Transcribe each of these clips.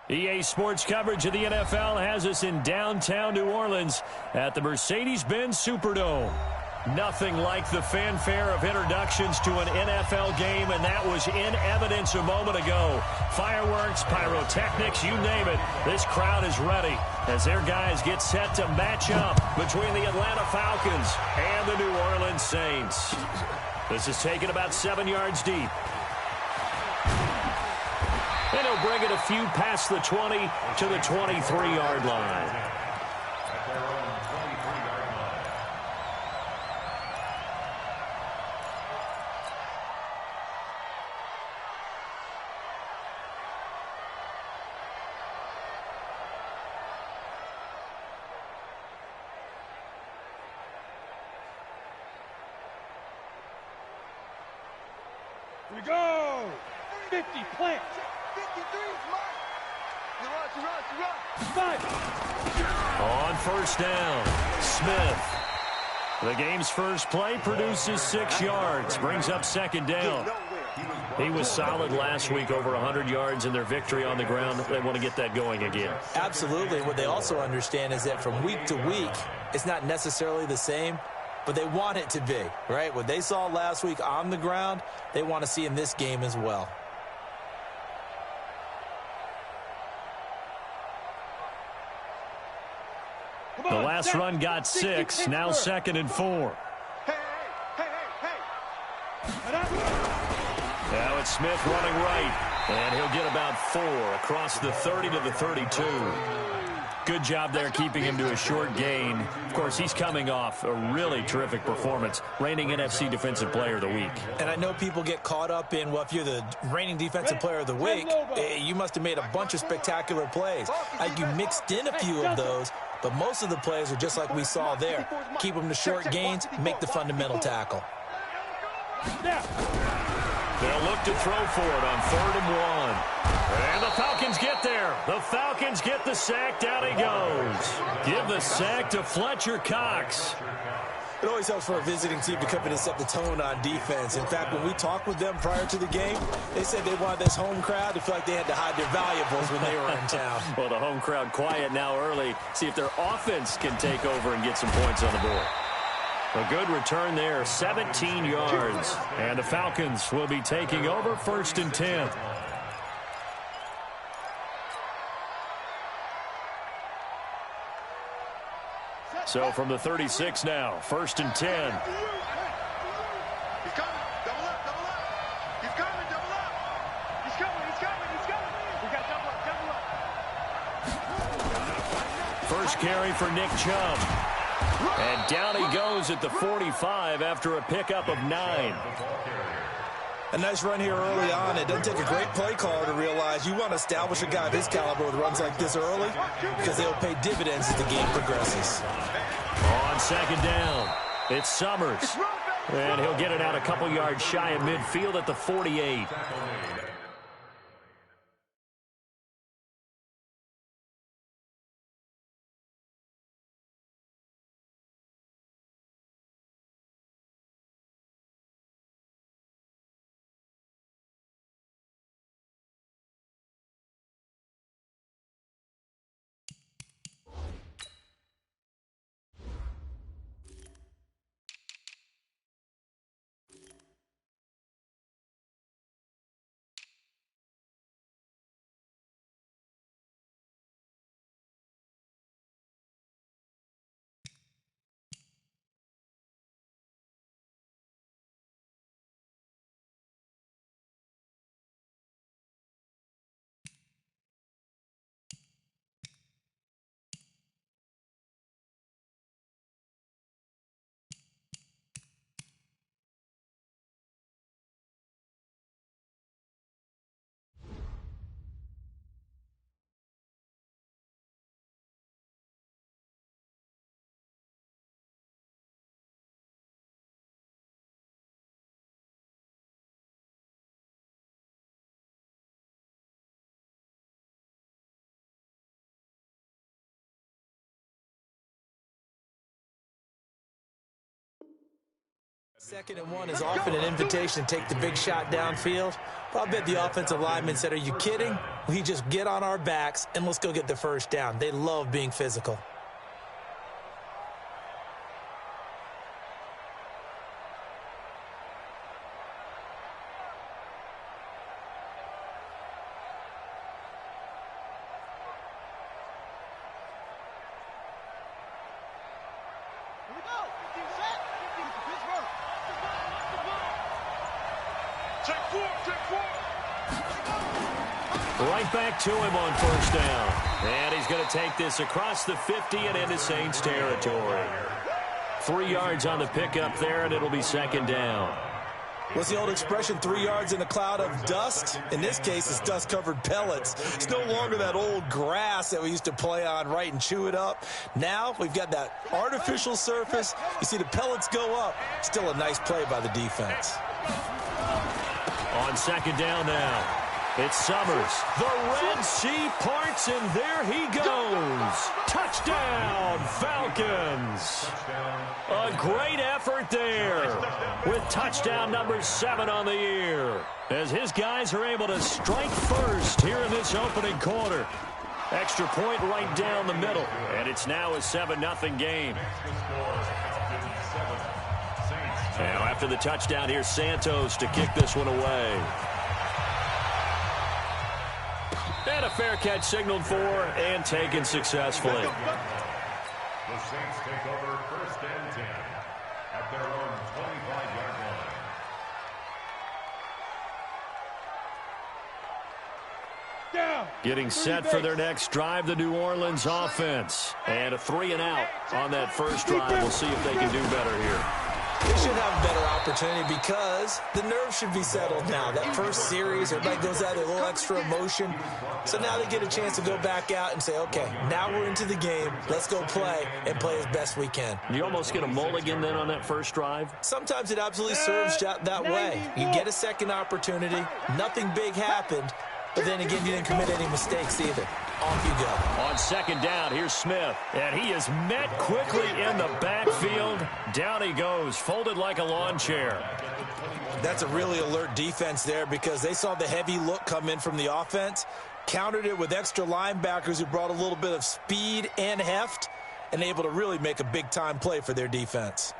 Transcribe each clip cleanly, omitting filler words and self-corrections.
EA Sports coverage of the NFL has us in downtown New Orleans at the Mercedes-Benz Superdome. Nothing like the fanfare of introductions to an NFL game, and that was in evidence a moment ago. Fireworks, pyrotechnics, you name it. This crowd is ready as their guys get set to match up between the Atlanta Falcons and the New Orleans Saints. This is taken about 7 yards deep. And he'll bring it a few past the 20 to the 23-yard line. Here we go. 50, plant. 53, Mike. On first down, Smith. The game's first play produces 6 yards, brings up second down. He was solid last week, over 100 yards in their victory on the ground. They want to get that going again. Absolutely. What they also understand is that from week to week, it's not necessarily the same, but they want it to be, right? What they saw last week on the ground, they want to see in this game as well. The last run got 6, now 2nd and 4. Now it's Smith running right, and he'll get about 4 across the 30 to the 32. Good job there keeping him to a short gain. Of course, he's coming off a really terrific performance, reigning NFC Defensive Player of the Week. And I know people get caught up in, well, if you're the reigning Defensive Player of the Week, you must have made a bunch of spectacular plays. Like you mixed in a few of those, but most of the plays are just like we saw there. Keep them to short gains, make the fundamental tackle. They'll look to throw for it on 3rd and 1. And the Falcons get there. The Falcons get the sack. Down he goes. Give the sack to Fletcher Cox. It always helps for a visiting team to come in and set the tone on defense. In fact, when we talked with them prior to the game, they said they wanted this home crowd to feel like they had to hide their valuables when they were in town. Well, the home crowd quiet now early. See if their offense can take over and get some points on the board. A good return there, 17 yards. And the Falcons will be taking over 1st and 10. So from the 36 now, 1st and 10. He's coming. Double up, double up. He's coming, double up. He's coming, he's coming, he's coming. We got double up. First carry for Nick Chubb. And down he goes at the 45 after a pickup of 9. A nice run here early on. It doesn't take a great play caller to realize you want to establish a guy of his caliber with runs like this early because they'll pay dividends as the game progresses. On 2nd down, it's Summers. And he'll get it out a couple yards shy of midfield at the 48. Second and 1 is often an invitation to take the big shot downfield. But I bet the offensive lineman said, are you kidding? We just get on our backs and let's go get the first down. They love being physical. Right back to him on first down. And he's going to take this across the 50 and into Saints territory. 3 yards on the pickup there, and it'll be second down. What's the old expression, 3 yards in a cloud of dust? In this case, it's dust-covered pellets. It's no longer that old grass that we used to play on, right, and chew it up. Now we've got that artificial surface. You see the pellets go up. Still a nice play by the defense. On second down now. It's Summers. The Red Sea parts, and there he goes. Touchdown, Falcons. A great effort there with touchdown number 7 on the year, as his guys are able to strike first here in this opening quarter. Extra point right down the middle, and it's now a 7-0 game. Now after the touchdown, here's Santos to kick this one away. And a fair catch signaled for and taken successfully. The Saints take over first and 10 at their own 25-yard line. Getting set for their next drive, the New Orleans offense. And a 3-and-out on that first drive. We'll see if they can do better here. They should have a better opportunity because the nerves should be settled now. That first series, everybody goes out with a little extra emotion. So now they get a chance to go back out and say, okay, now we're into the game. Let's go play and play as best we can. You almost get a mulligan then on that first drive? Sometimes it absolutely serves that way. You get a second opportunity. Nothing big happened. But then again, you didn't commit any mistakes either. Off you go. On second down, here's Smith. And he is met quickly in the backfield. Down he goes, folded like a lawn chair. That's a really alert defense there because they saw the heavy look come in from the offense, countered it with extra linebackers who brought a little bit of speed and heft, and able to really make a big-time play for their defense.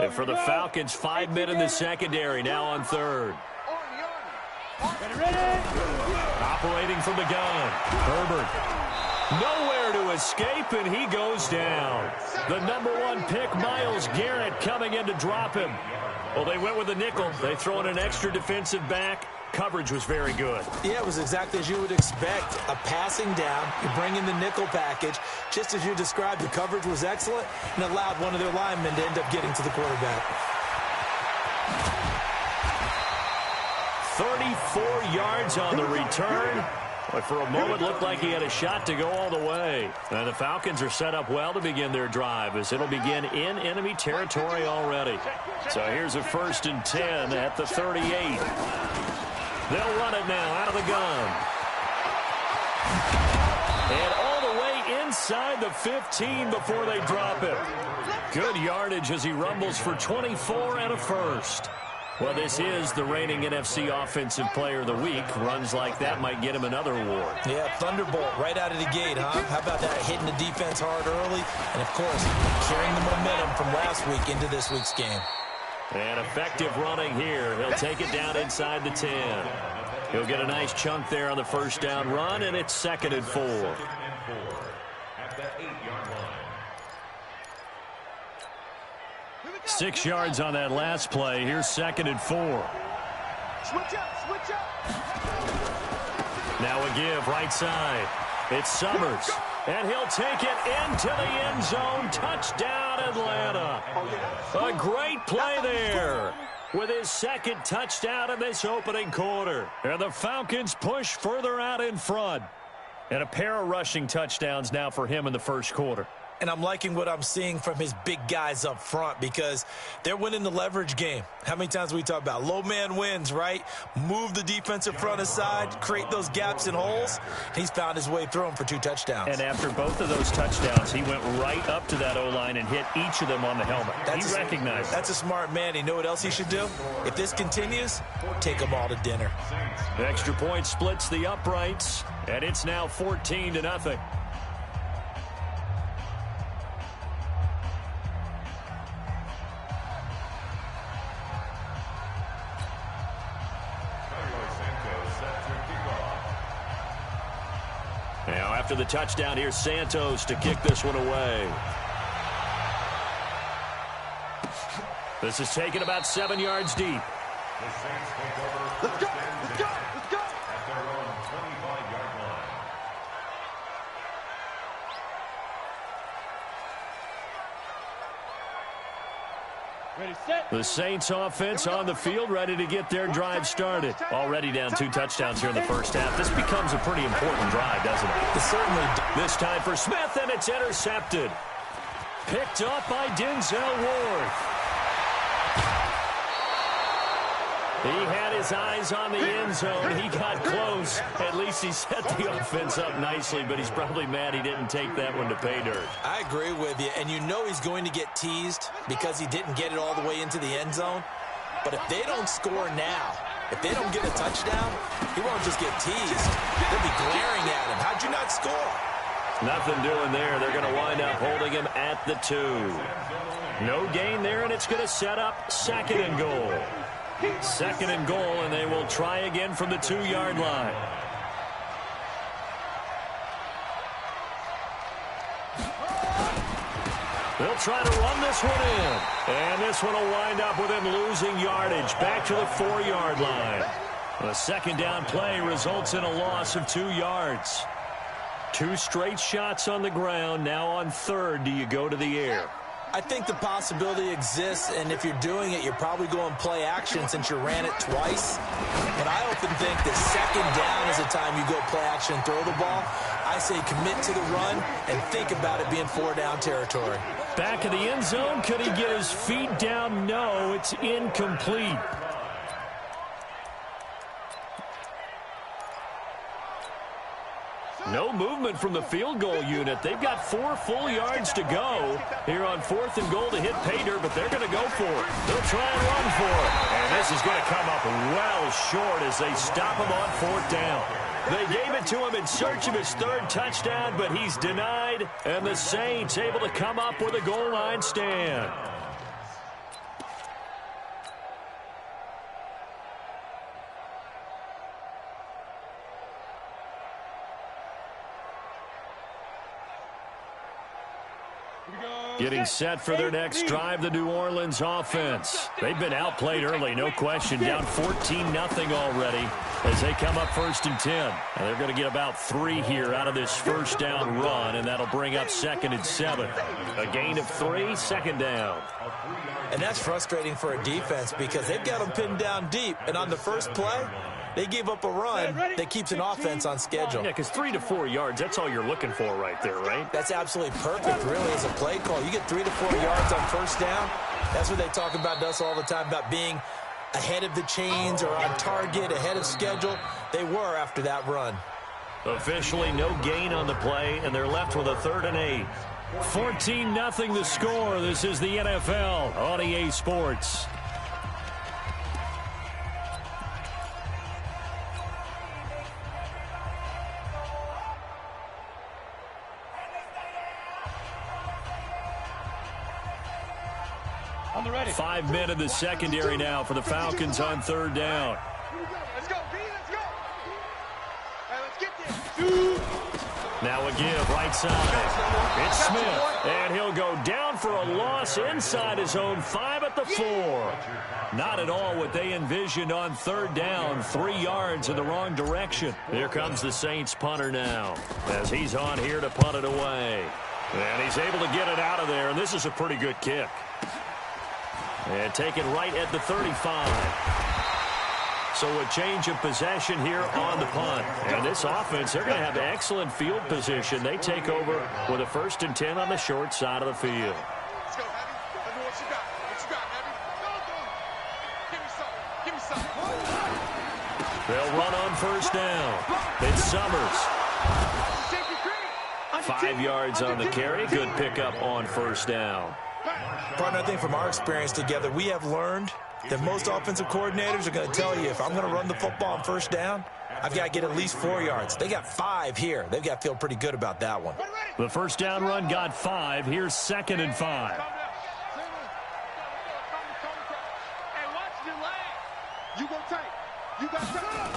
And for the Falcons, 5 men in the secondary, now on third. Operating from the gun, Herbert. Nowhere to escape, and he goes down. The #1 pick, Myles Garrett, coming in to drop him. Well, they went with the nickel. They throw in an extra defensive back. Coverage was very good. Yeah, it was exactly as you would expect. A passing down, you bring in the nickel package. Just as you described, the coverage was excellent and allowed one of their linemen to end up getting to the quarterback. 34 yards on the return. But for a moment, looked like he had a shot to go all the way. And the Falcons are set up well to begin their drive, as it'll begin in enemy territory already. So here's a 1st and 10 at the 38. They'll run it now out of the gun. And all the way inside the 15 before they drop him. Good yardage as he rumbles for 24 and a first. Well, this is the reigning NFC Offensive Player of the Week. Runs like that might get him another award. Yeah, thunderbolt right out of the gate, huh? How about that, hitting the defense hard early? And, of course, carrying the momentum from last week into this week's game. And effective running here. He'll take it down inside the 10. He'll get a nice chunk there on the first down run, and it's 2nd and 4. At the 8-yard line. 6 yards on that last play. Here's 2nd and 4. Switch up. Now a give right side. It's Summers. And he'll take it into the end zone. Touchdown, Atlanta. A great play there with his 2nd touchdown in this opening quarter. And the Falcons push further out in front. And a pair of rushing touchdowns now for him in the first quarter. And I'm liking what I'm seeing from his big guys up front because they're winning the leverage game. How many times we talk about low man wins, right? Move the defensive front aside, create those gaps and holes. He's found his way through them for 2 touchdowns. And after both of those touchdowns, he went right up to that O-line and hit each of them on the helmet. He recognized it. That's a smart man. You know what else he should do? If this continues, take them all to dinner. The extra point splits the uprights, and it's now 14-0. Now, after the touchdown, here's Santos to kick this one away. This is taken about 7 yards deep. Let's go, let's go, let's go. At their own 25-yard line. Ready, set. The Saints offense on the field, ready to get their drive started. Already down 2 touchdowns here in the first half. This becomes a pretty important drive, doesn't it? It certainly does. This time for Smith, and it's intercepted. Picked up by Denzel Ward. He had his eyes on the end zone. He got close. At least he set the offense up nicely, but he's probably mad he didn't take that one to pay dirt. I agree with you, and you know he's going to get teased because he didn't get it all the way into the end zone. But if they don't score now, if they don't get a touchdown, he won't just get teased. They'll be glaring at him. How'd you not score? Nothing doing there. They're going to wind up holding him at the 2. No gain there, and it's going to set up 2nd and goal. 2nd and goal, and they will try again from the 2-yard line. They'll try to run this one in. And this one will wind up with him losing yardage back to the 4-yard line. The 2nd down play results in a loss of 2 yards. 2 straight shots on the ground. Now on 3rd, do you go to the air? I think the possibility exists, and if you're doing it, you're probably going play action since you ran it twice. But I often think that 2nd down is the time you go play action and throw the ball. I say commit to the run and think about it being 4-down territory. Back of the end zone. Could he get his feet down? No, it's incomplete. No movement from the field goal unit. They've got 4 full yards to go here on 4th and goal to hit pay dirt, but they're going to go for it. They'll try and run for it. And this is going to come up well short as they stop him on 4th down. They gave it to him in search of his 3rd touchdown, but he's denied, and the Saints able to come up with a goal line stand. Getting set for their next drive, the New Orleans offense. They've been outplayed early, no question. Down 14-0 already as they come up 1st and 10. And they're going to get about 3 here out of this 1st down run, and that'll bring up 2nd and 7. A gain of 3, 2nd down. And that's frustrating for a defense because they've got them pinned down deep. And on the first play, they gave up a run that keeps an offense on schedule. Yeah, because 3 to 4 yards, that's all you're looking for right there, right? That's absolutely perfect, really, as a play call. You get 3 to 4 yards on 1st down. That's what they talk about us all the time, about being ahead of the chains or on target, ahead of schedule. They were after that run. Officially no gain on the play, and they're left with a 3rd and 8. 14-0 the score. This is the NFL on EA Sports. On the ready. 5 men in the secondary now for the Falcons on 3rd down. Let's go, B, let's go. All right, let's get this. Now a give right side. It's Smith, and he'll go down for a loss inside his own 5 at the 4. Not at all what they envisioned on 3rd down. 3 yards in the wrong direction. Here comes the Saints punter now as he's on here to punt it away. And he's able to get it out of there, and this is a pretty good kick. And taken right at the 35. So a change of possession here on the punt. And this offense, they're going to have excellent field position. They take over with a 1st and 10 on the short side of the field. Let's go, Heavy. I know what you got. What you got, Heavy? Give me something. Give me something. They'll run on 1st down. It's Summers. 5 yards on the carry. Good pickup on 1st down. Partner, I think from our experience together, we have learned that most offensive coordinators are going to tell you, if I'm going to run the football on 1st down, I've got to get at least 4 yards. They got 5 here. They've got to feel pretty good about that one. The 1st down run got 5. Here's 2nd and 5. Hey, watch your leg. You go tight. You got tight.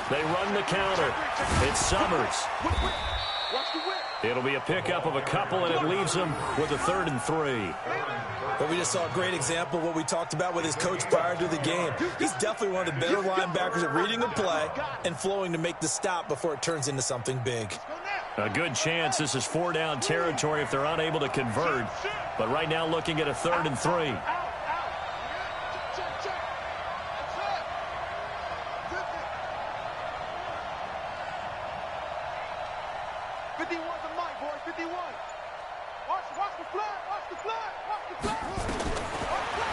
They run the counter. It's Summers. Watch the whip. It'll be a pickup of a couple, and it leaves them with a 3rd and 3. But we just saw a great example of what we talked about with his coach prior to the game. He's definitely one of the better linebackers at reading a play and flowing to make the stop before it turns into something big. A good chance this is 4-down territory if they're unable to convert. But right now looking at a 3rd and 3.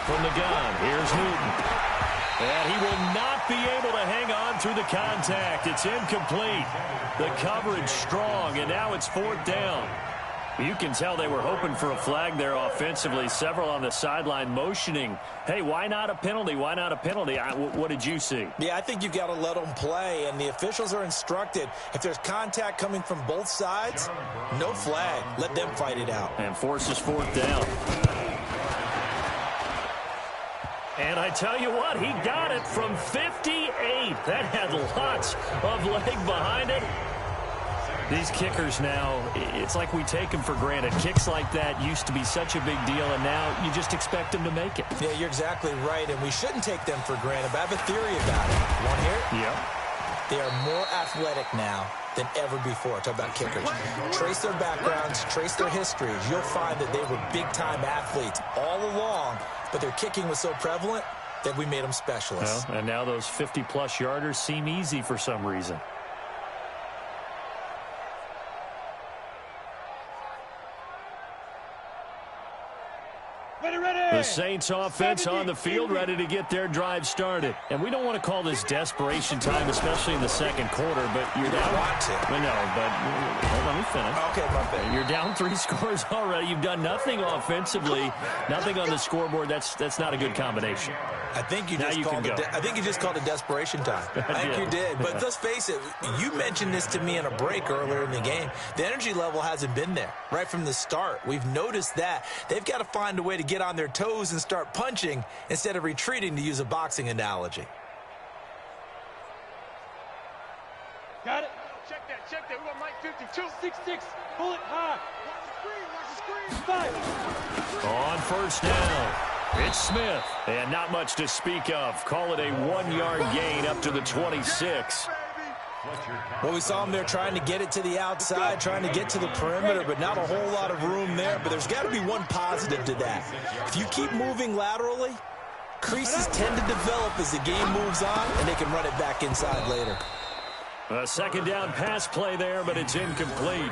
From the gun, here's Newton. And he will not be able to hang on through the contact. It's incomplete. The coverage strong, and now it's 4th down. You can tell they were hoping for a flag there offensively. Several on the sideline motioning, hey, why not a penalty? Why not a penalty? What did you see? Yeah, I think you've got to let them play, and the officials are instructed. If there's contact coming from both sides, no flag. Let them fight it out. And forces 4th down. And I tell you what, he got it from 58. That had lots of leg behind it. These kickers now, it's like we take them for granted. Kicks like that used to be such a big deal, and now you just expect them to make it. Yeah, you're exactly right, and we shouldn't take them for granted. But I have a theory about it. You want to hear it? Yeah. They are more athletic now than ever before. Talk about kickers. Trace their backgrounds, trace their histories. You'll find that they were big-time athletes all along, but their kicking was so prevalent that we made them specialists. Well, and now those 50-plus yarders seem easy for some reason. The Saints offense on the field, ready to get their drive started. And we don't want to call this desperation time, especially in the 2nd quarter, but you're down. Want to. No, but let me finish. Okay, my bad. You're down 3 scores already. You've done nothing offensively, nothing on the scoreboard. That's not a good combination. I think you just called it desperation time. I think you did. But let's face it, you mentioned this to me in a break earlier in the game. The energy level hasn't been there right from the start. We've noticed that. They've got to find a way to get on their toes and start punching instead of retreating, to use a boxing analogy. Got it. Check that. Check that. We got Mike 52. 6'6". Pull it high. Watch the screen. Watch the screen. 5. On 1st down, it's Smith. And not much to speak of. Call it a 1-yard gain up to the 26. Well, we saw him there trying to get it to the outside, trying to get to the perimeter, but not a whole lot of room there. But there's got to be one positive to that. If you keep moving laterally, creases tend to develop as the game moves on, and they can run it back inside later. A 2nd down pass play there, but it's incomplete.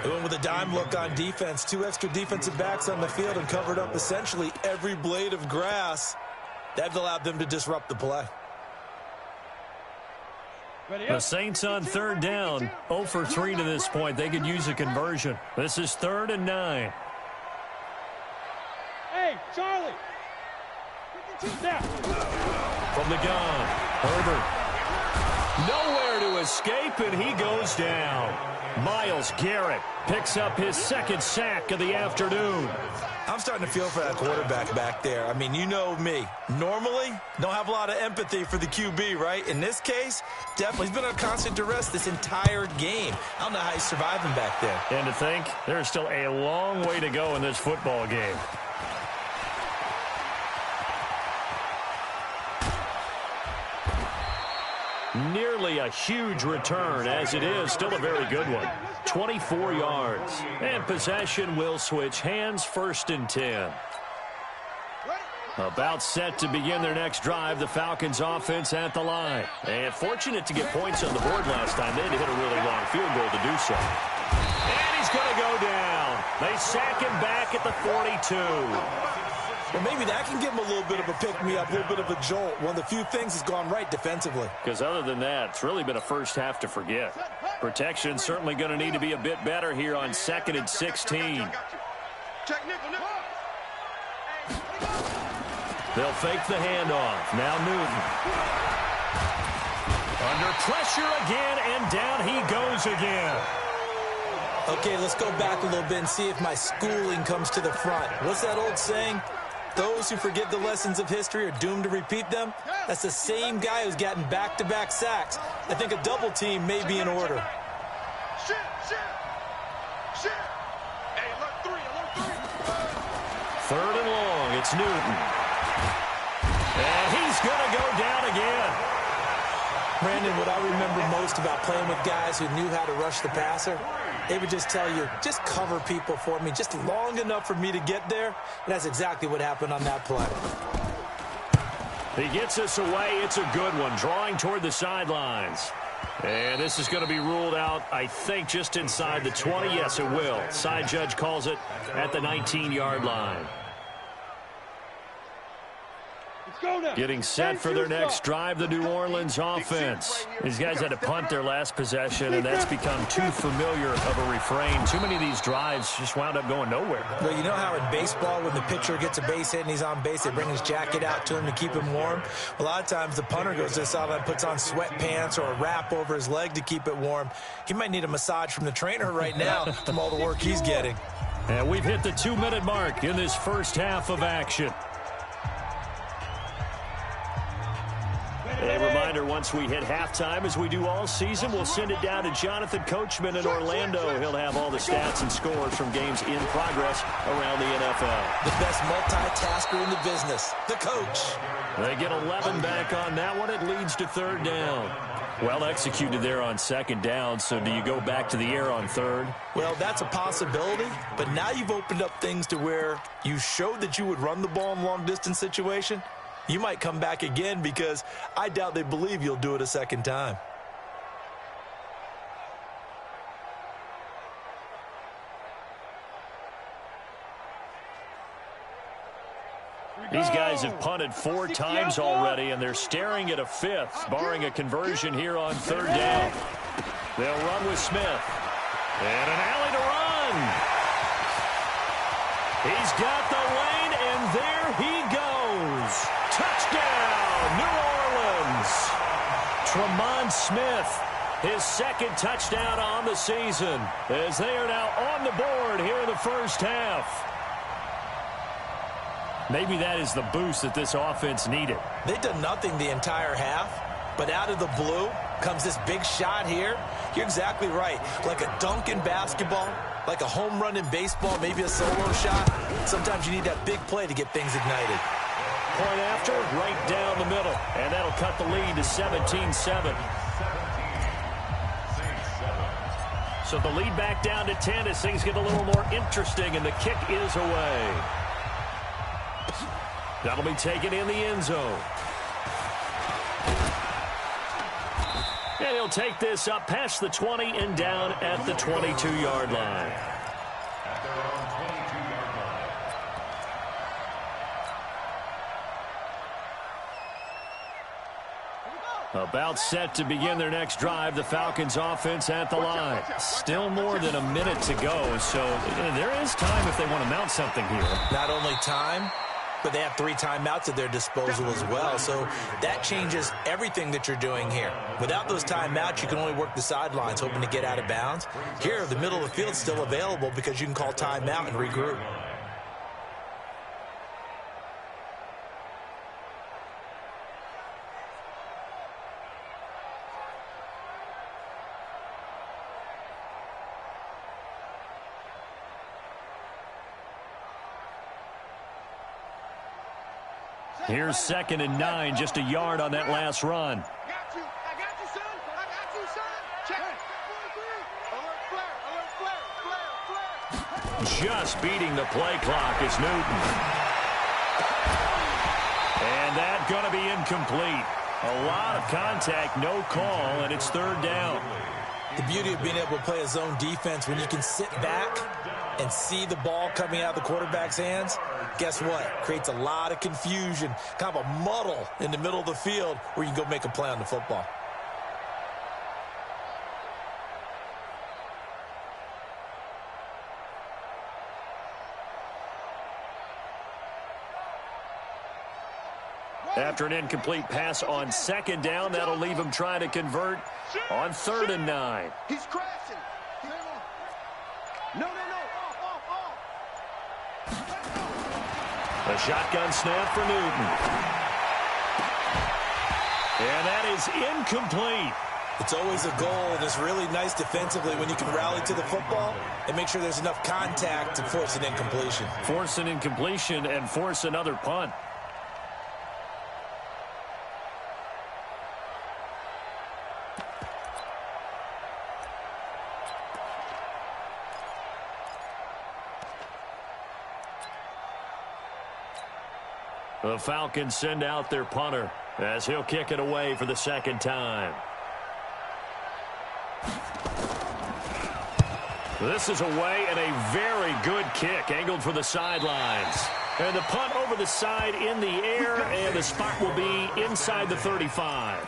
They went with a dime look on defense. 2 extra defensive backs on the field and covered up essentially every blade of grass. That allowed them to disrupt the play. The Saints on 3rd down, 0 for 3 to this point. They could use a conversion. This is 3rd and 9. Hey, Charlie. Now. From the gun, Herbert. Nowhere to escape, and he goes down. Myles Garrett picks up his 2nd sack of the afternoon. I'm starting to feel for that quarterback back there. I mean, you know me. Normally, don't have a lot of empathy for the QB, right? In this case, definitely. He's been on constant duress this entire game. I don't know how he's surviving back there. And to think, there's still a long way to go in this football game. Nearly a huge return, as it is still a very good one. 24 yards. And possession will switch hands, 1st and 10. About set to begin their next drive, the Falcons offense at the line. And fortunate to get points on the board last time. They had to hit a really long field goal to do so. And he's going to go down. They sack him back at the 42. Well, maybe that can give him a little bit of a pick-me-up, a little bit of a jolt. One of the few things has gone right defensively. Because other than that, it's really been a first half to forget. Protection certainly going to need to be a bit better here on 2nd and 16. They'll fake the handoff. Now Newton. Under pressure again, and down he goes again. Okay, let's go back a little bit and see if my schooling comes to the front. What's that old saying? Those who forget the lessons of history are doomed to repeat them. That's the same guy who's gotten back-to-back sacks. I think a double team may be in order. Third and long, it's Newton. And he's going to go down again. Brandon, what I remember most about playing with guys who knew how to rush the passer, they would just tell you, just cover people for me, just long enough for me to get there. And that's exactly what happened on that play. He gets us away. It's a good one, drawing toward the sidelines. And this is going to be ruled out, I think, just inside the 20. Yes, it will. Side judge calls it at the 19-yard line. Getting set for their next drive, the New Orleans offense. These guys had to punt their last possession, and that's become too familiar of a refrain. Too many of these drives just wound up going nowhere. Well, you know how in baseball, when the pitcher gets a base hit and he's on base, they bring his jacket out to him to keep him warm? A lot of times the punter goes to the sideline, puts on sweatpants or a wrap over his leg to keep it warm. He might need a massage from the trainer right now from all the work he's getting. And we've hit the 2-minute mark in this first half of action. A reminder, once we hit halftime, as we do all season, we'll send it down to Jonathan Coachman in Orlando. He'll have all the stats and scores from games in progress around the NFL. The best multitasker in the business, the coach. They get 11 back on that one. It leads to third down. Well executed there on second down, so do you go back to the air on third? Well, that's a possibility, but now you've opened up things to where you showed that you would run the ball in long-distance situation. You might come back again because I doubt they believe you'll do it a second time. These guys have punted 4 times already, and they're staring at a 5th, barring a conversion here on third down. They'll run with Smith. And an alley to run. He's got the lane, and there he goes. Touchdown, New Orleans. Tremont Smith, his second touchdown on the season, as they are now on the board here in the first half. Maybe that is the boost that this offense needed. They've done nothing the entire half, but out of the blue comes this big shot here. You're exactly right. Like a dunk in basketball, like a home run in baseball, maybe a solo shot. Sometimes you need that big play to get things ignited. Point after, right down the middle. And that'll cut the lead to 17-7. So the lead back down to 10 as things get a little more interesting, and the kick is away. That'll be taken in the end zone. And he'll take this up past the 20 and down at the 22-yard line. At their own 22-yard line. About set to begin their next drive, the Falcons offense at the line. Still more than a minute to go, so there is time if they want to mount something here. Not only time, but they have 3 timeouts at their disposal as well, so that changes everything that you're doing here. Without those timeouts, you can only work the sidelines, hoping to get out of bounds. Here, the middle of the field is still available because you can call timeout and regroup. Here's 2nd and 9, just a yard on that last run. I got you, son. I got you, son. Check it. Alert, flare. Just beating the play clock is Newton. going to be incomplete. A lot of contact, no call, and it's third down. The beauty of being able to play a zone defense when you can sit back and see the ball coming out of the quarterback's hands, guess what? Creates a lot of confusion, kind of a muddle in the middle of the field where you can go make a play on the football. After an incomplete pass on second down, that'll leave him trying to convert on 3rd and 9. He's crashing. No. A shotgun snap for Newton. And that is incomplete. It's always a goal, and it's really nice defensively when you can rally to the football and make sure there's enough contact to force an incompletion. Force an incompletion and force another punt. The Falcons send out their punter as he'll kick it away for the second time. This is away and a very good kick angled for the sidelines. And the punt over the side in the air, and the spot will be inside the 35.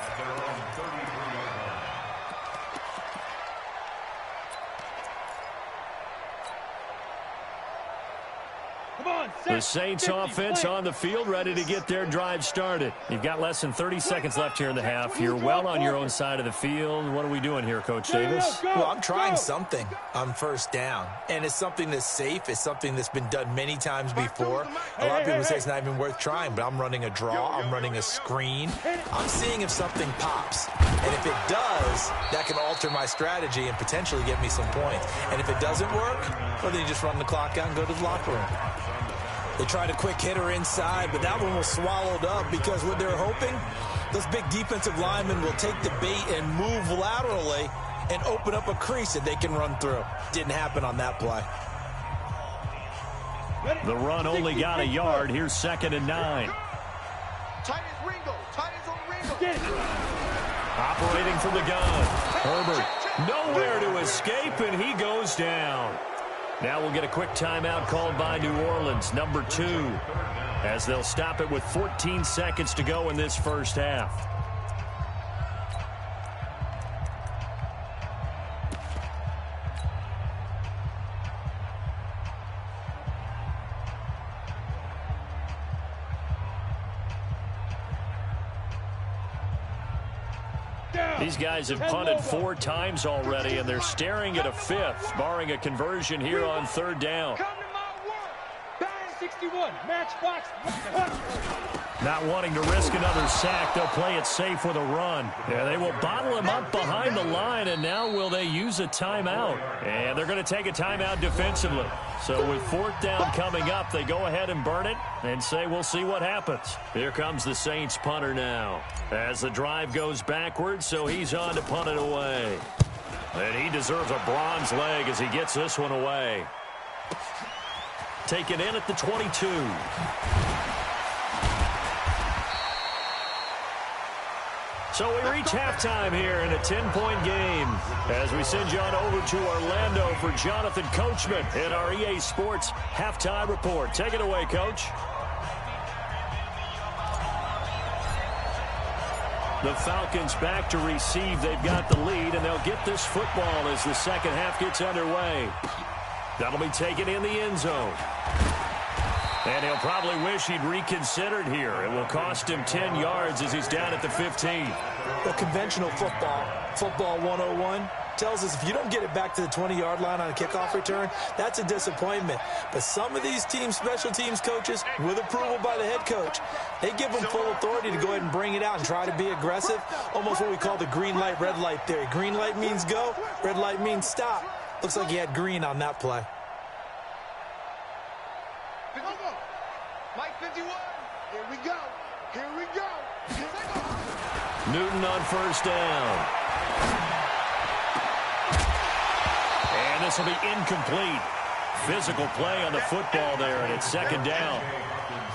The Saints offense on the field, ready to get their drive started. You've got less than 30 seconds left here in the half. You're well on your own side of the field. What are we doing here, Coach Davis? Well, I'm trying something on first down, and it's something that's safe. It's something that's been done many times before. A lot of people say it's not even worth trying, but I'm running a draw. I'm running a screen. I'm seeing if something pops, and if it does, that can alter my strategy and potentially get me some points. And if it doesn't work, well, then you just run the clock out and go to the locker room. They tried a quick hitter inside, but that one was swallowed up because what they're hoping, those big defensive linemen will take the bait and move laterally and open up a crease that they can run through. Didn't happen on that play. The run only got a yard. Here's 2nd and 9. Tight as Ringo. Tight as on Ringo. Operating from the gun. Herbert nowhere to escape, and he goes down. Now we'll get a quick timeout called by New Orleans, number 2, as they'll stop it with 14 seconds to go in this first half. These guys have punted 4 times already, and they're staring at a 5th, barring a conversion here on 3rd down. Come to my work. Down 61. Matchbox. Not wanting to risk another sack, they'll play it safe with a run. Yeah, they will bottle him up behind the line, and now will they use a timeout? And they're going to take a timeout defensively. So with 4th down coming up, they go ahead and burn it and say we'll see what happens. Here comes the Saints punter now as the drive goes backwards, so he's on to punt it away. And he deserves a bronze leg as he gets this one away. Taken in at the 22. So we reach halftime here in a 10-point game as we send you on over to Orlando for Jonathan Coachman in our EA Sports Halftime Report. Take it away, Coach. The Falcons back to receive. They've got the lead, and they'll get this football as the second half gets underway. That'll be taken in the end zone. And he'll probably wish he'd reconsidered here. It will cost him 10 yards as he's down at the 15. Well, conventional football 101, tells us if you don't get it back to the 20-yard line on a kickoff return, that's a disappointment. But some of these teams, special teams coaches, with approval by the head coach, they give them full authority to go ahead and bring it out and try to be aggressive, almost what we call the green light, red light theory. Green light means go, red light means stop. Looks like he had green on that play. Mike 51. Here we go. Here we go. Here we go. Newton on first down. And this will be incomplete. Physical play on the football there, and it's second down.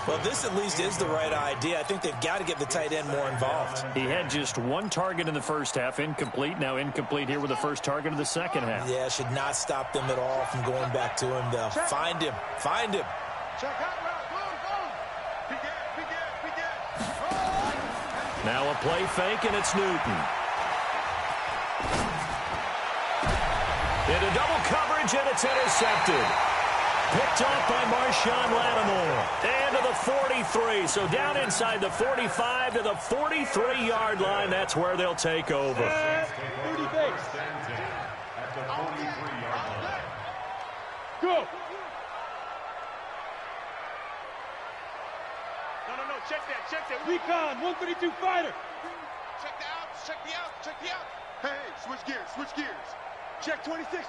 Well, this at least is the right idea. I think they've got to get the tight end more involved. He had just one target in the first half, incomplete. Now incomplete here with the first target of the second half. Yeah, should not stop them at all from going back to him, though. Find him. Find him. Check out route. Go. Now a play fake, and it's Newton. Into double coverage, and it's intercepted. Picked off by Marshawn Lattimore. And to the 43. So down inside the 45 to the 43-yard line. That's where they'll take over. 30 base. At the 43-yard line. Go. No. Check that. Recon, 132 fighter. Check the out. Hey, switch gears. Check 26.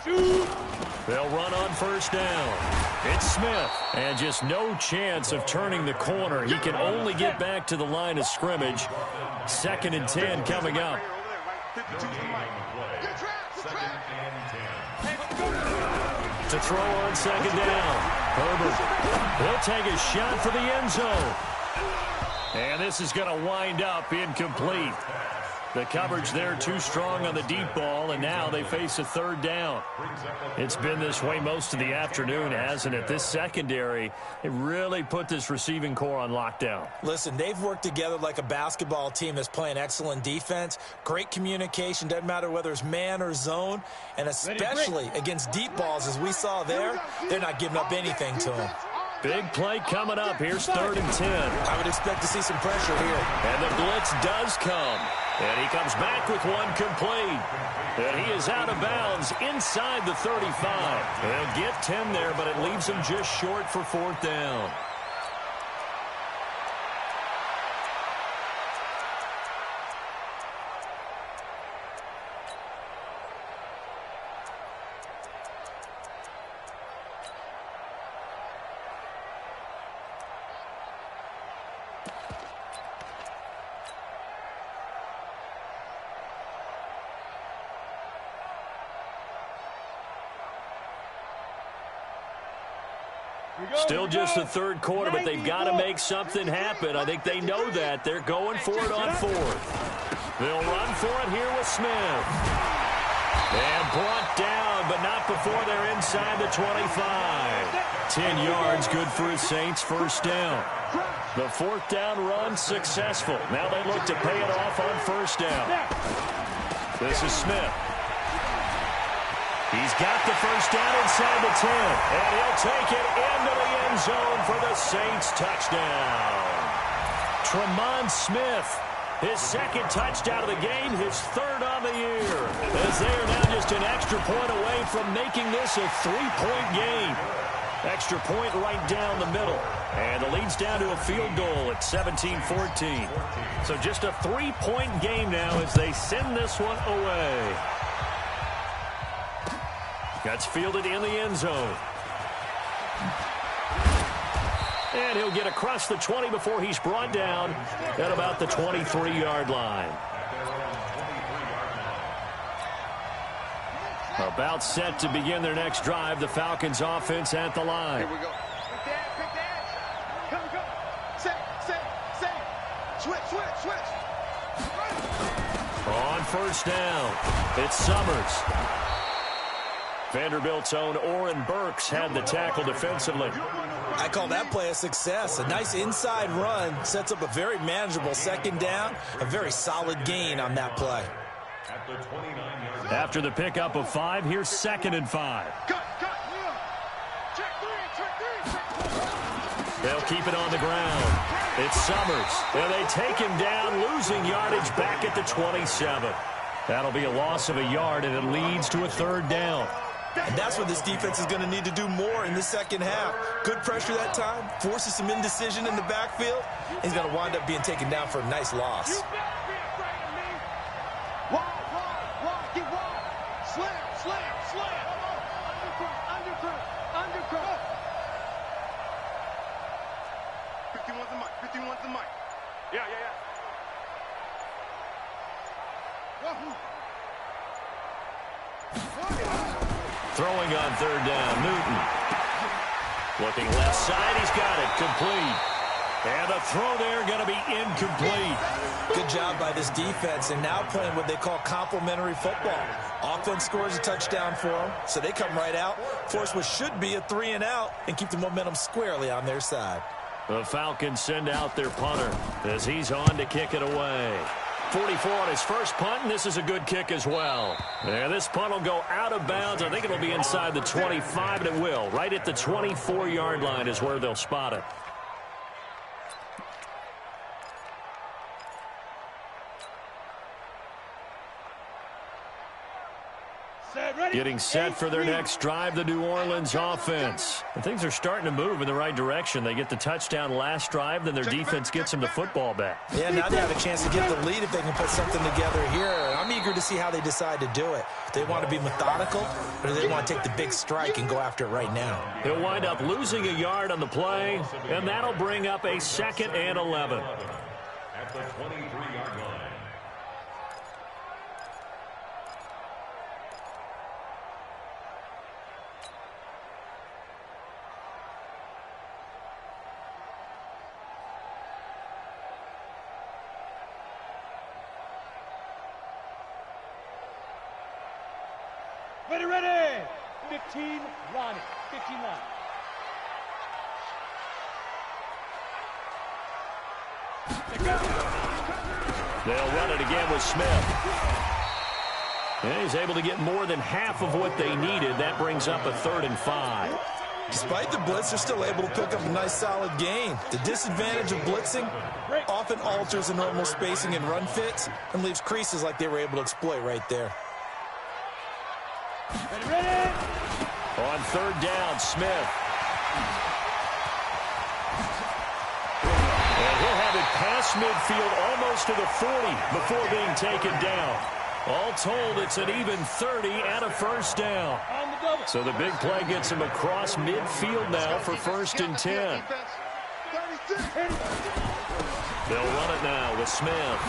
Shoot. They'll run on first down. It's Smith. And just no chance of turning the corner. He can only get back to the line of scrimmage. 2nd and 10 coming up. To throw on 2nd down. Herbert. He'll take a shot for the end zone. And this is going to wind up incomplete. The coverage there too strong on the deep ball, and now they face a 3rd down. It's been this way most of the afternoon, hasn't it? This secondary, it really put this receiving core on lockdown. Listen, they've worked together like a basketball team that's playing excellent defense, great communication, doesn't matter whether it's man or zone, and especially against deep balls as we saw there, they're not giving up anything to them. Big play coming up. Here's 3rd and 10. I would expect to see some pressure here. And the blitz does come. And he comes back with one complete. And he is out of bounds inside the 35. They'll get 10 there, but it leaves him just short for 4th down. Still just the 3rd quarter, but they've got to make something happen. I think they know that. They're going for it on 4th. They'll run for it here with Smith. And brought down, but not before they're inside the 25. 10 yards, good for his Saints, 1st down. The 4th down run successful. Now they look to pay it off on 1st down. This is Smith. He's got the 1st down inside the 10. And he'll take it into the end zone for the Saints touchdown. Tremont Smith, his 2nd touchdown of the game, his 3rd on the year. As they are now just an extra point away from making this a 3-point game. Extra point right down the middle. And the lead's down to a field goal at 17-14. So just a 3-point game now as they send this one away. Gets fielded in the end zone. And he'll get across the 20 before he's brought down at about the 23-yard line. About set to begin their next drive. The Falcons offense at the line. Here we go. Quick dash. Come. Say. Switch. On 1st down, it's Summers. Vanderbilt's own Oren Burks had the tackle defensively. I call that play a success. A nice inside run sets up a very manageable 2nd down. A very solid gain on that play. After the pickup of 5, here's 2nd and 5. Cut. Check three. They'll keep it on the ground. It's Summers. And they take him down, losing yardage back at the 27. That'll be a loss of a yard, and it leads to a 3rd down. And that's what this defense is going to need to do more in the 2nd half. Good pressure that time, forces some indecision in the backfield. He's going to wind up being taken down for a nice loss. You better be afraid of me. Wide. Get wide. Slam. Undercut. 51's the mic. Yeah. Throwing on 3rd down, Newton. Looking left side, he's got it. Complete. And the throw there going to be incomplete. Good job by this defense, and now playing what they call complementary football. Offense scores a touchdown for them, so they come right out, force what should be a 3-and-out, and keep the momentum squarely on their side. The Falcons send out their punter as he's on to kick it away. 44 on his first punt, and this is a good kick as well. And this punt will go out of bounds. I think it'll be inside the 25, and it will. Right at the 24-yard line is where they'll spot it. Getting set for their next drive, the New Orleans offense. And things are starting to move in the right direction. They get the touchdown last drive, then their defense gets them the football back. Yeah, now they have a chance to get the lead if they can put something together here. I'm eager to see how they decide to do it. They want to be methodical, or do they want to take the big strike and go after it right now? He'll wind up losing a yard on the play, and that'll bring up a 2nd and 11. At the 23-yard line. Ready. 15, Ronnie. 15 line. They'll run it again with Smith. And he's able to get more than half of what they needed. That brings up a 3rd and 5. Despite the blitz, they're still able to pick up a nice solid gain. The disadvantage of blitzing often alters the normal spacing and run fits and leaves creases like they were able to exploit right there. Ready. On 3rd down, Smith. And he'll have it past midfield almost to the 40 before being taken down. All told, it's an even 30 and a 1st down. So the big play gets him across midfield now for 1st and 10. They'll run it now with Smith.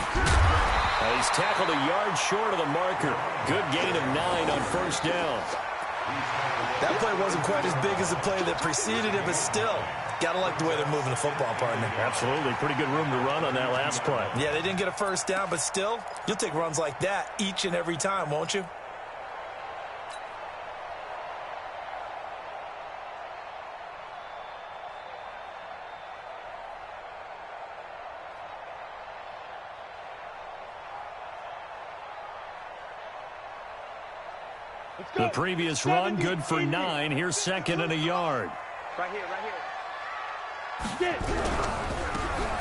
He's tackled a yard short of the marker. Good gain of 9 on 1st down. That play wasn't quite as big as the play that preceded it, but still, gotta like the way they're moving the football, partner. Absolutely. Pretty good room to run on that last play. Yeah, they didn't get a 1st down, but still, you'll take runs like that each and every time, won't you? The previous run, good for 9. Here's 2nd and a yard. Right here.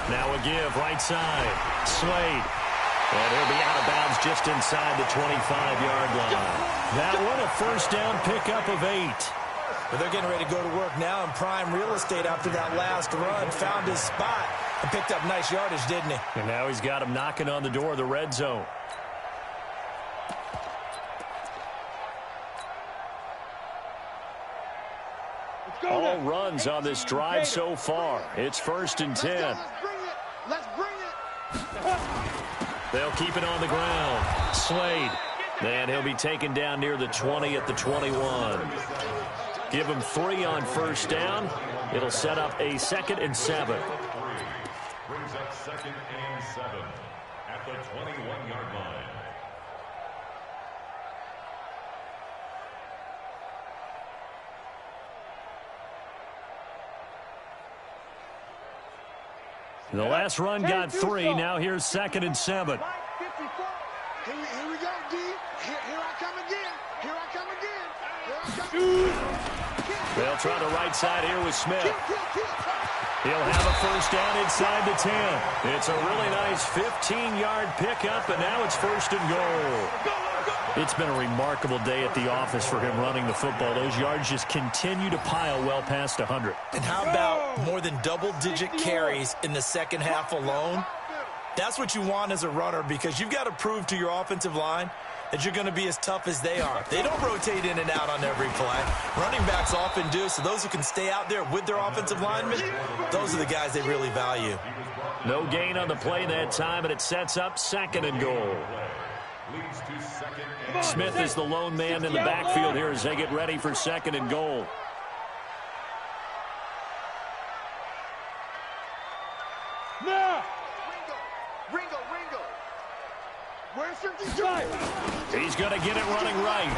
Now a give, right side. Slade. And he'll be out of bounds just inside the 25-yard line. That one, a 1st down pickup of 8. But they're getting ready to go to work now in prime real estate after that last run. Found his spot and picked up nice yardage, didn't he? And now he's got him knocking on the door of the red zone. All runs on this drive so far. It's 1st and 10. Let's bring it. They'll keep it on the ground. Slade. And he'll be taken down near the 20 at the 21. Give him 3 on 1st down. It'll set up a 2nd and 7. Brings up 2nd and 7 at the 21-yard line. The last run got 3. Now here's 2nd and 7. Here we go, D. Here I come again. They'll try the right side here with Smith. He'll have a 1st down inside the 10. It's a really nice 15-yard pickup, and now it's 1st and goal. It's been a remarkable day at the office for him running the football. Those yards just continue to pile well past 100. And how about more than double-digit carries in the second half alone? That's what you want as a runner, because you've got to prove to your offensive line that you're going to be as tough as they are. They don't rotate in and out on every play. Running backs often do, so those who can stay out there with their offensive linemen, those are the guys they really value. No gain on the play that time, and it sets up 2nd and goal. Smith is the lone man in the backfield here as they get ready for 2nd and goal. Where's 52? He's going to get it running right.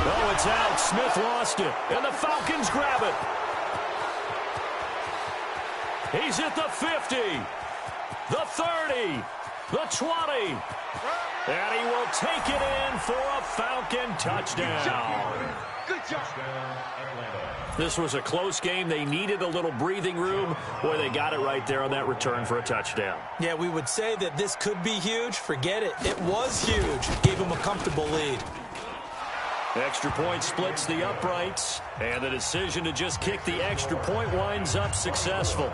Oh, it's out. Smith lost it. And the Falcons grab it. He's at the 50, the 30, the 20. And he will take it in for a Falcon touchdown. Good job. This was a close game. They needed a little breathing room. Boy, they got it right there on that return for a touchdown. Yeah, we would say that this could be huge. Forget it. It was huge. Gave him a comfortable lead. Extra point splits the uprights. And the decision to just kick the extra point winds up successful.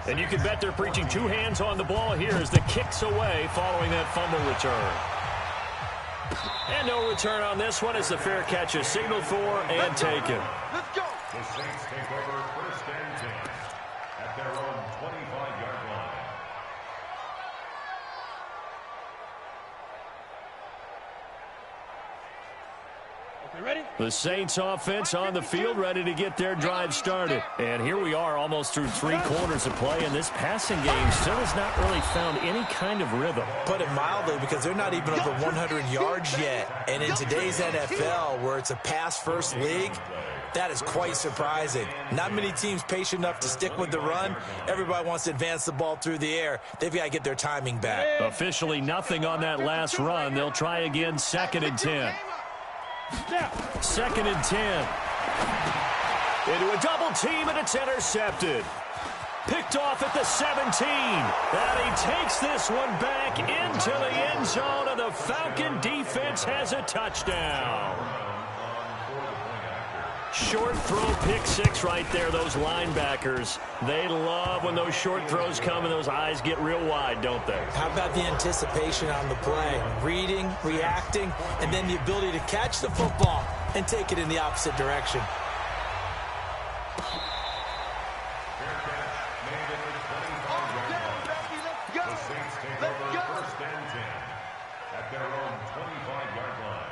And you can bet they're preaching two hands on the ball here as the kick's away following that fumble return. And no return on this one as the fair catch is signaled for and taken. Let's go. The Saints take over 1st and 10 at their own 25-yard line. Ready? The Saints offense on the field ready to get their drive started. And here we are almost through 3 quarters of play, and this passing game still has not really found any kind of rhythm. Put it mildly, because they're not even over 100 yards yet. And in today's NFL, where it's a pass-first league, that is quite surprising. Not many teams patient enough to stick with the run. Everybody wants to advance the ball through the air. They've got to get their timing back. Officially nothing on that last run. They'll try again 2nd and 10. 2nd and 10. Into a double team, and it's intercepted. Picked off at the 17. And he takes this one back into the end zone, and the Falcon defense has a touchdown. Short throw, pick 6 right there. Those linebackers, they love when those short throws come and those eyes get real wide, don't they? How about the anticipation on the play? Reading, reacting, and then the ability to catch the football and take it in the opposite direction. The Saints take over 1st and 10 at their own 25-yard line.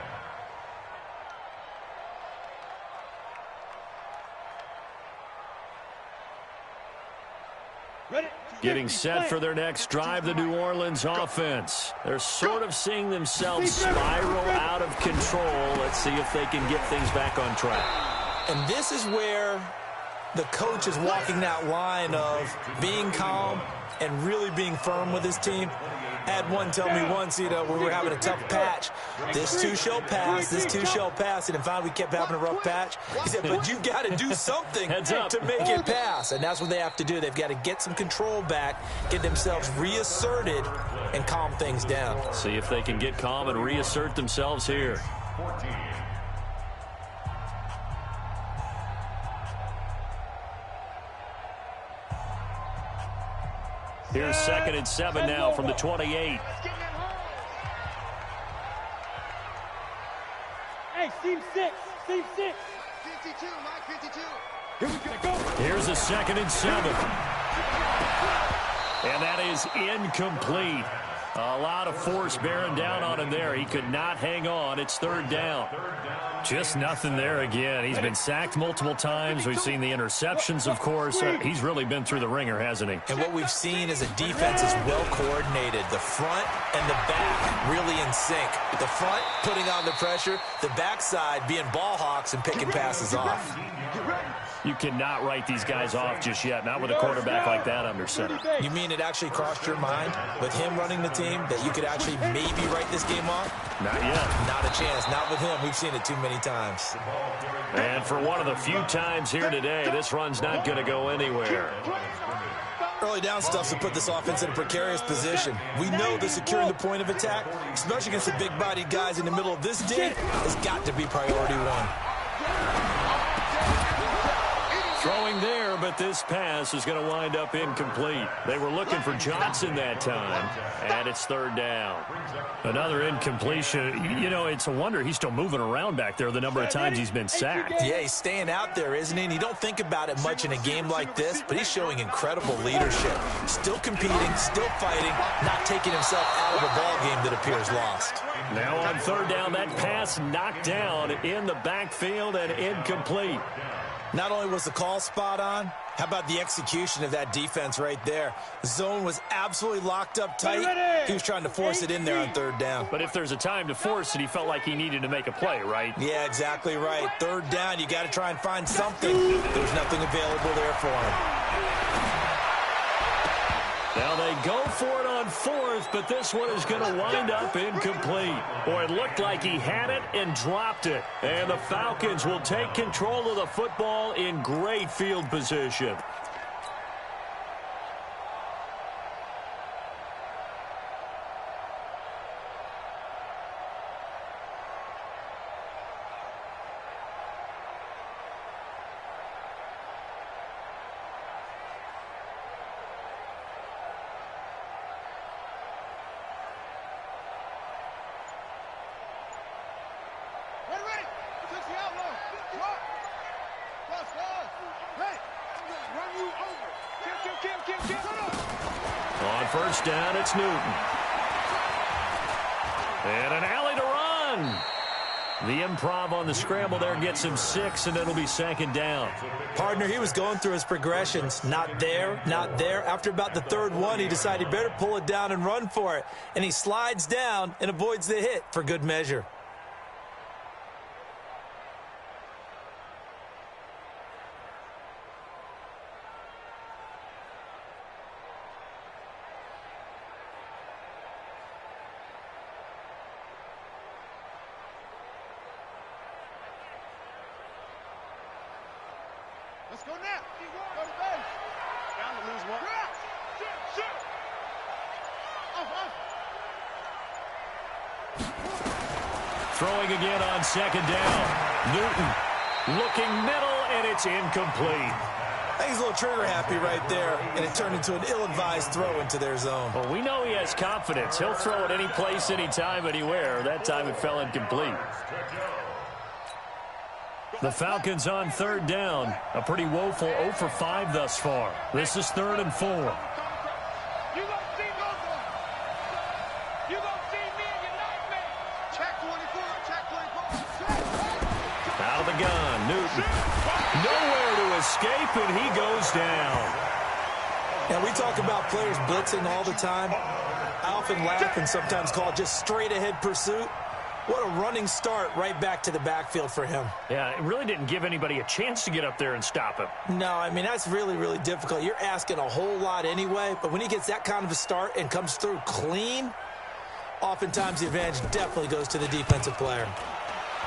Ready? Getting set for their next drive, the New Orleans offense. They're sort of seeing themselves spiral out of control. Let's see if they can get things back on track. And this is where the coach is walking that line of being calm and really being firm with his team. Had one tell me once, you know, when we were having a tough patch, this too shall pass, this too shall pass. And in fact, we kept having a rough patch. He said, but you've got to do something to make it pass. And that's what they have to do. They've got to get some control back, get themselves reasserted, and calm things down. See if they can get calm and reassert themselves here. 14. Here's 2nd and 7 now from the 28. Hey, seam 6. Seam 6. 52, Mike, 52. Here we go. Here's a 2nd and 7. And that is incomplete. A lot of force bearing down on him there. He could not hang on. It's 3rd down. Just nothing there again. He's been sacked multiple times. We've seen the interceptions, of course. He's really been through the ringer, hasn't he? And what we've seen is a defense is well coordinated. The front and the back really in sync. The front putting on the pressure, the backside being ball hawks and picking passes off. You cannot write these guys off just yet, not with a quarterback like that under center. You mean it actually crossed your mind with him running the team that you could actually maybe write this game off? Not yet. Not a chance. Not with him. We've seen it too many times. And for one of the few times here today, this run's not going to go anywhere. Early down stuff to put this offense in a precarious position. We know that securing the point of attack, especially against the big-bodied guys in the middle of this dig, has got to be priority one. Throwing there, but this pass is going to wind up incomplete. They were looking for Johnson that time, and it's 3rd down. Another incompletion. You know, it's a wonder he's still moving around back there the number of times he's been sacked. Yeah, he's staying out there, isn't he? And you don't think about it much in a game like this, but he's showing incredible leadership. Still competing, still fighting, not taking himself out of a ball game that appears lost. Now on 3rd down, that pass knocked down in the backfield and incomplete. Not only was the call spot on, How about the execution of that defense right there? The zone was absolutely locked up tight. He was trying to force it in there on third down. But if there's a time to force it, he felt like he needed to make a play, right? Yeah, exactly right. Third down, you got to try and find something. There was nothing available there for him. Now they go for it on fourth, but this one is going to wind up incomplete. Boy, it looked like he had it and dropped it. And the Falcons will take control of the football in great field position. On first down, it's Newton. And an alley to run. The improv on the scramble there gets him 6, and it'll be second down. Partner, he was going through his progressions. Not there, not there. After about the third one, he decided he better pull it down and run for it. And he slides down and avoids the hit for good measure. Let's go now. Go to base. Down to lose one. Throwing again on second down. Newton looking middle, and it's incomplete. I think he's a little trigger happy right there, and it turned into an ill-advised throw into their zone. Well, we know he has confidence. He'll throw it any place, anytime, anywhere. That time it fell incomplete. The Falcons on third down. A pretty woeful 0 for 5 thus far. This is 3rd and 4. You gonna see nothing. You gonna see me in your nightmare. Check 24, check 24. Out of the gun, Newton. Nowhere to escape, and he goes down. And we talk about players blitzing all the time. I often laugh and sometimes call it just straight-ahead pursuit. What a running start right back to the backfield for him. Yeah, it really didn't give anybody a chance to get up there and stop him. No, I mean, that's really, really difficult. You're asking a whole lot anyway, but when he gets that kind of a start and comes through clean, oftentimes the advantage definitely goes to the defensive player.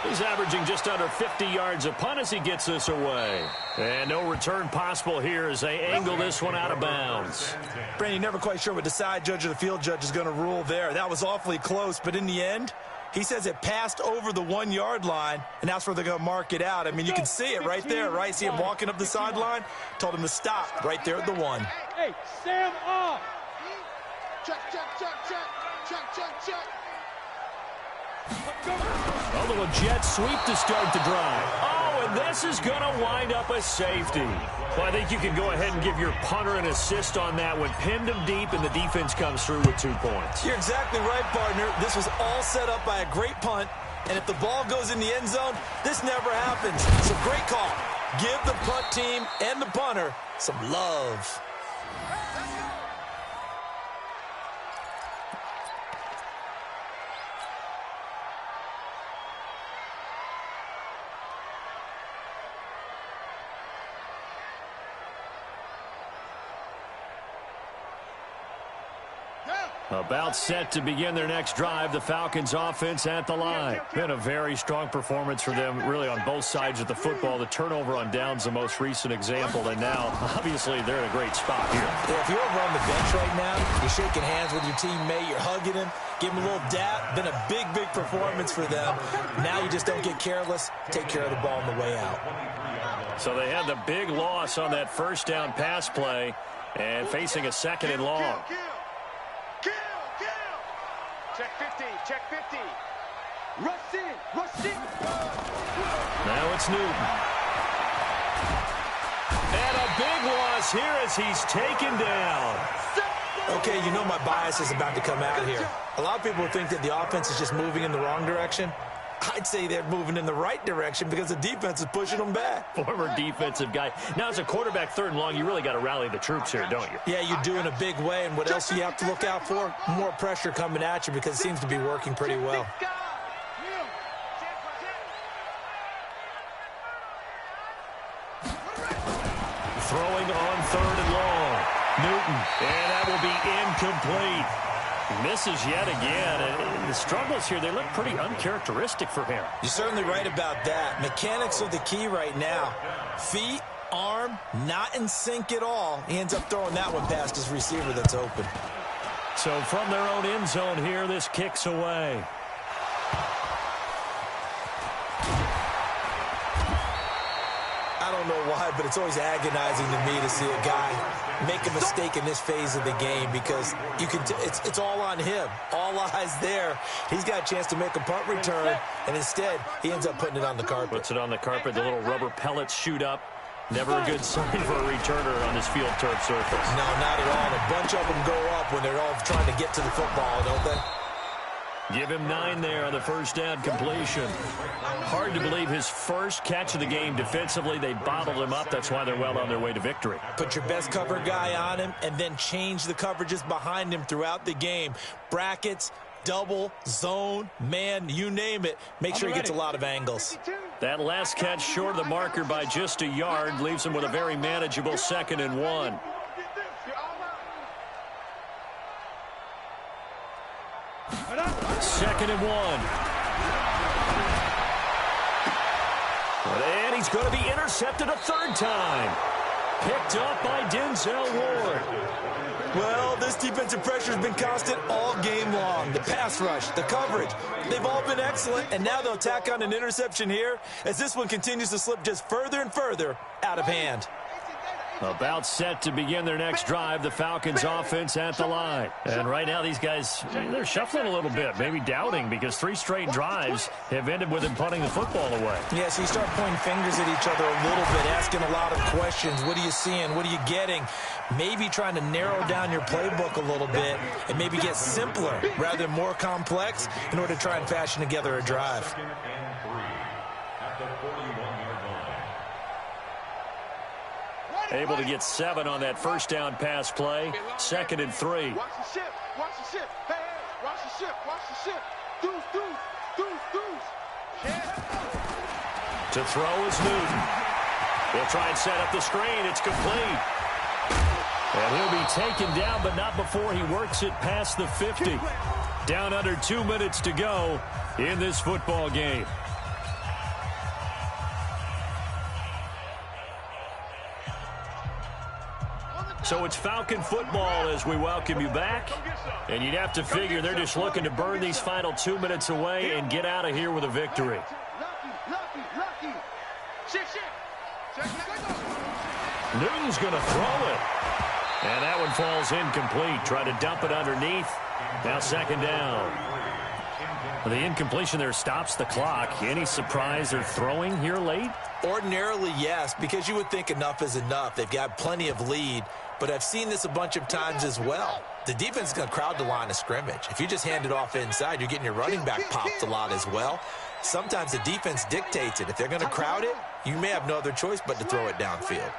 He's averaging just under 50 yards a punt as he gets this away. And no return possible here as they angle this one out of bounds. Brandon, you're never quite sure what the side judge or the field judge is going to rule there. That was awfully close, but in the end, he says it passed over the 1-yard line, and that's where they're going to mark it out. I mean, you can see it right there, right? See him walking up the sideline? Told him to stop right there at the 1. Hey, Sam off. Check, check, check, check, check, check, check. A little jet sweep to start the drive. Oh, and this is going to wind up a safety. Well, I think you can go ahead and give your punter an assist on that one. Pinned him deep, and the defense comes through with 2 points. You're exactly right, partner. This was all set up by a great punt, and if the ball goes in the end zone, this never happens. So great call. Give the punt team and the punter some love. About set to begin their next drive, the Falcons offense at the line. Been a very strong performance for them, really on both sides of the football. The turnover on downs, the most recent example, and now, obviously, they're in a great spot here. Yeah, if you're over on the bench right now, you're shaking hands with your teammate, you're hugging him, give him a little dap. Been a big, big performance for them. Now you just don't get careless. Take care of the ball on the way out. So they had the big loss on that first down pass play and facing a 2nd and long. Check 50, check 50. Rush in, rush in. Now it's Newton. And a big loss here as he's taken down. Okay, you know my bias is about to come out here. A lot of people think that the offense is just moving in the wrong direction. I'd say they're moving in the right direction because the defense is pushing them back. Former defensive guy. Now, as a quarterback, 3rd and long, you really got to rally the troops here, don't you? Yeah, you do in a big way. And what else do you have to look out for? More pressure coming at you because it seems to be working pretty well. Throwing on 3rd and long. Newton, and that will be incomplete. Misses yet again, and the struggles here, they look pretty uncharacteristic for him. You're certainly right about that. Mechanics are the key right now. Feet, arm, not in sync at all. He ends up throwing that one past his receiver that's open. So from their own end zone here, this kicks away. I don't know why, but it's always agonizing to me to see a guy make a mistake in this phase of the game because you can. It's all on him. All eyes there. He's got a chance to make a punt return, and instead he ends up putting it on the carpet. Puts it on the carpet. The little rubber pellets shoot up. Never a good sign for a returner on this field turf surface. No, not at all. And a bunch of them go up when they're all trying to get to the football, don't they? Give him 9 there on the first down completion. Hard to believe his first catch of the game defensively. They bottled him up. That's why they're well on their way to victory. Put your best cover guy on him and then change the coverages behind him throughout the game. Brackets, double, zone, man, you name it. Make sure he gets a lot of angles. That last catch short of the marker by just a yard leaves him with a very manageable 2nd and 1. Second and 1. And he's going to be intercepted a 3rd time. Picked up by Denzel Ward. Well, this defensive pressure has been constant all game long. The pass rush, the coverage, they've all been excellent, and now they'll tack on an interception here as this one continues to slip just further and further out of hand. About set to begin their next drive, the Falcons offense at the line. And right now these guys, they're shuffling a little bit, maybe doubting, because 3 straight drives have ended with them punting the football away. Yeah, so you start pointing fingers at each other a little bit, asking a lot of questions. What are you seeing? What are you getting? Maybe trying to narrow down your playbook a little bit and maybe get simpler rather than more complex in order to try and fashion together a drive. Able to get 7 on that first down pass play. 2nd and 3. Watch the ship. Watch the ship. Hey, hey, watch the ship. Watch the ship. Deuce, deuce, deuce, deuce. Yeah. To throw is Newton. He'll try and set up the screen. It's complete. And he'll be taken down, but not before he works it past the 50. Down under 2 minutes to go in this football game. So it's Falcon football as we welcome you back. And you'd have to figure they're just looking to burn these final 2 minutes away and get out of here with a victory. Lucky. Shit. Newton's going to throw it. And that one falls incomplete. Try to dump it underneath. Now 2nd down. The incompletion there stops the clock. Any surprise they're throwing here late? Ordinarily, yes, because you would think enough is enough. They've got plenty of lead, but I've seen this a bunch of times as well. The defense is going to crowd the line of scrimmage. If you just hand it off inside, you're getting your running back popped a lot as well. Sometimes the defense dictates it. If they're going to crowd it, you may have no other choice but to throw it downfield.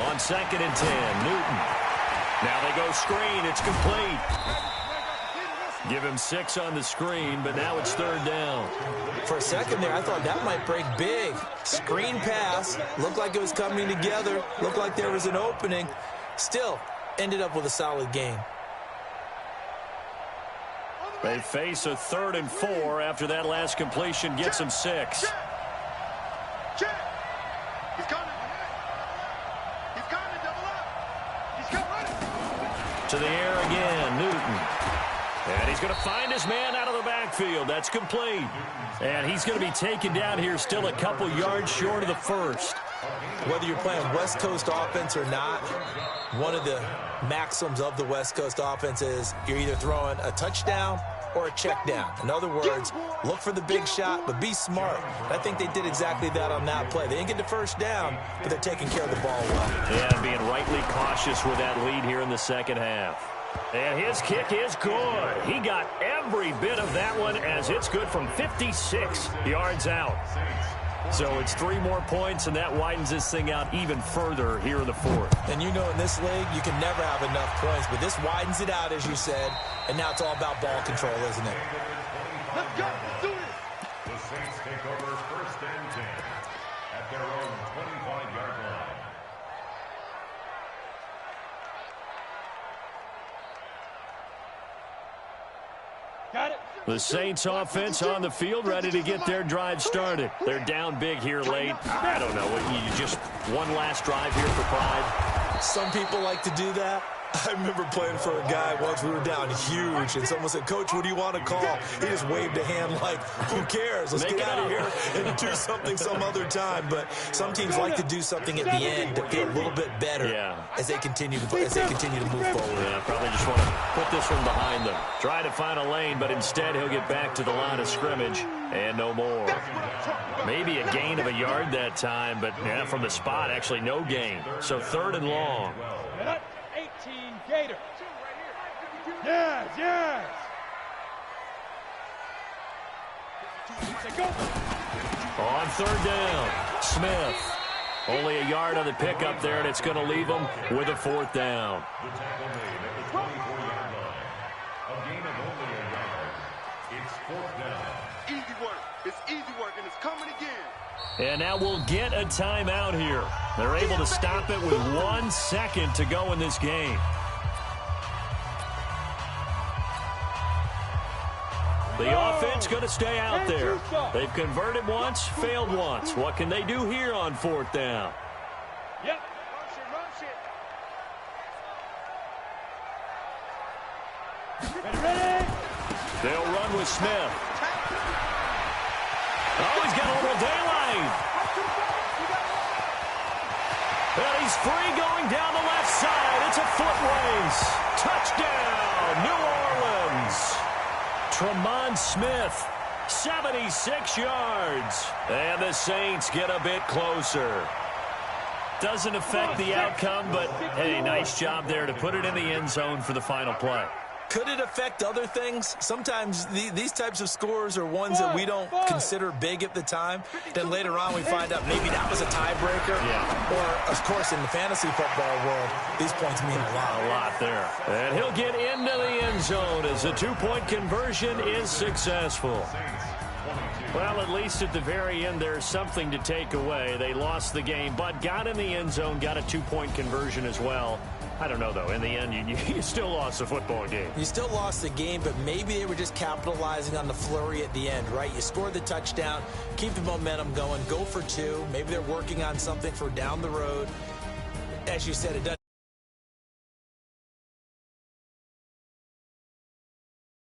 On 2nd and 10, Newton. Now they go screen. It's complete. Give him 6 on the screen, but now it's 3rd down. For a second there, I thought that might break big. Screen pass. Looked like it was coming together. Looked like there was an opening. Still, ended up with a solid game. They face a 3rd and 4 after that last completion gets them 6. He's coming. He's coming. Double up. He's coming. To the air again, Newton. And he's going to find his man out of the backfield. That's complete. And he's going to be taken down here still a couple yards short of the first. Whether you're playing West Coast offense or not, one of the maxims of the West Coast offense is you're either throwing a touchdown or a check down. In other words, look for the big shot, but be smart. I think they did exactly that on that play. They didn't get the first down, but they're taking care of the ball well. Yeah, being rightly cautious with that lead here in the second half. And his kick is good. He got every bit of that one as it's good from 56 yards out. So it's 3 more points, and that widens this thing out even further here in the fourth. And you know in this league, you can never have enough points, but this widens it out, as you said, and now it's all about ball control, isn't it? Let's go. Let's do this. The Saints take over 1st and 10 at their own 25-yard line. Got it. The Saints offense on the field, ready to get their drive started. They're down big here late. I don't know. You just one last drive here for pride? Some people like to do that. I remember playing for a guy once. We were down huge, and someone said, "Coach, what do you want to call?" He just waved a hand like, "Who cares? Let's get out of here and do something some other time." But some teams like to do something at the end to feel a little bit better as they continue to move forward. Yeah, probably just want to put this one behind them. Try to find a lane, but instead he'll get back to the line of scrimmage and no more. Maybe a gain of a yard that time, but from the spot, actually no gain. So 3rd and long. 18 Gator. Yes, yes. On 3rd down, Smith. Only a yard on the pickup there, and it's going to leave him with a 4th down. The tackle made at the 24-yard line. A gain of only a yard. It's 4th down. Easy work. It's easy work, and it's coming again. And now we'll get a timeout here. They're able to stop it with 1 second to go in this game. The offense going to stay out there. They've converted once, failed once. What can they do here on 4th down? Yep. Ready? They'll run with Smith. Oh, he's got a little daylight. And he's free going down the left side. It's a foot race. Touchdown, New Orleans. Tremont Smith, 76 yards. And the Saints get a bit closer. Doesn't affect the outcome, but, hey, nice job there to put it in the end zone for the final play. Could it affect other things? Sometimes these types of scores are ones that we don't consider big at the time. Then later on we find out maybe that was a tiebreaker. Yeah. Or, of course, in the fantasy football world, these points mean a lot. A lot there. And he'll get into the end zone as the 2-point conversion is successful. Well, at least at the very end, there's something to take away. They lost the game, but got in the end zone, got a 2-point conversion as well. I don't know, though. In the end, you still lost the football game. You still lost the game, but maybe they were just capitalizing on the flurry at the end, right? You scored the touchdown, keep the momentum going, go for 2. Maybe they're working on something for down the road. As you said, it doesn't